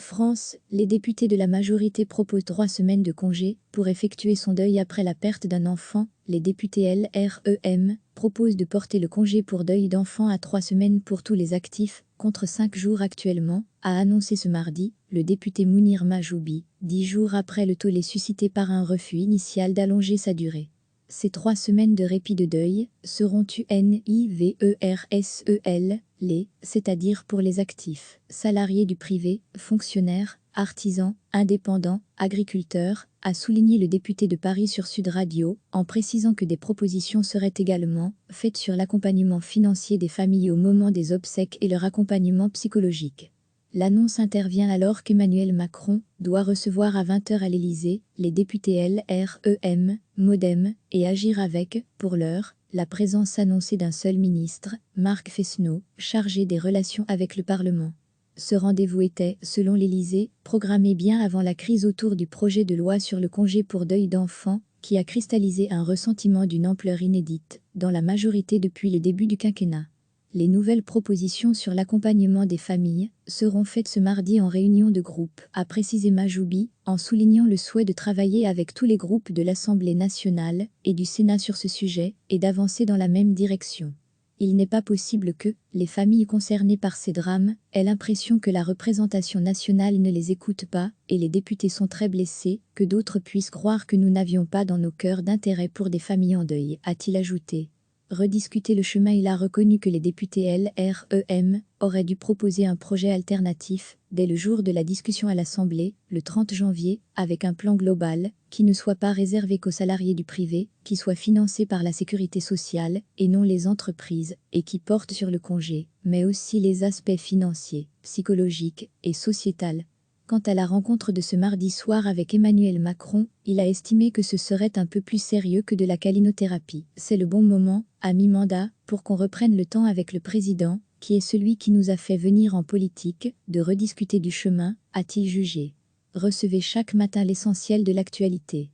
France, les députés de la majorité proposent 3 semaines de congé pour effectuer son deuil après la perte d'un enfant. Les députés LREM proposent de porter le congé pour deuil d'enfant à 3 semaines pour tous les actifs, contre 5 jours actuellement, a annoncé ce mardi le député Mounir Majoubi, 10 jours après le tollé suscité par un refus initial d'allonger sa durée. Ces 3 semaines de répit de deuil seront universel, c'est-à-dire pour les actifs, salariés du privé, fonctionnaires, artisans, indépendants, agriculteurs, a souligné le député de Paris sur Sud Radio, en précisant que des propositions seraient également faites sur l'accompagnement financier des familles au moment des obsèques et leur accompagnement psychologique. L'annonce intervient alors qu'Emmanuel Macron doit recevoir à 20 h à l'Élysée les députés LREM, MoDem et Agir avec, pour l'heure, la présence annoncée d'un seul ministre, Marc Fesneau, chargé des relations avec le Parlement. Ce rendez-vous était, selon l'Élysée, programmé bien avant la crise autour du projet de loi sur le congé pour deuil d'enfant, qui a cristallisé un ressentiment d'une ampleur inédite dans la majorité depuis le début du quinquennat. Les nouvelles propositions sur l'accompagnement des familles seront faites ce mardi en réunion de groupe, a précisé Majoubi, en soulignant le souhait de travailler avec tous les groupes de l'Assemblée nationale et du Sénat sur ce sujet et d'avancer dans la même direction. Il n'est pas possible que les familles concernées par ces drames aient l'impression que la représentation nationale ne les écoute pas, et les députés sont très blessés, que d'autres puissent croire que nous n'avions pas dans nos cœurs d'intérêt pour des familles en deuil, a-t-il ajouté. Rediscuter le chemin. Il a reconnu que les députés LREM auraient dû proposer un projet alternatif dès le jour de la discussion à l'Assemblée, le 30 janvier, avec un plan global qui ne soit pas réservé qu'aux salariés du privé, qui soit financé par la sécurité sociale et non les entreprises, et qui porte sur le congé, mais aussi les aspects financiers, psychologiques et sociétals. Quant à la rencontre de ce mardi soir avec Emmanuel Macron, il a estimé que ce serait un peu plus sérieux que de la câlinothérapie. C'est le bon moment, à mi-mandat, pour qu'on reprenne le temps avec le président, qui est celui qui nous a fait venir en politique, de rediscuter du chemin, a-t-il jugé. Recevez chaque matin l'essentiel de l'actualité.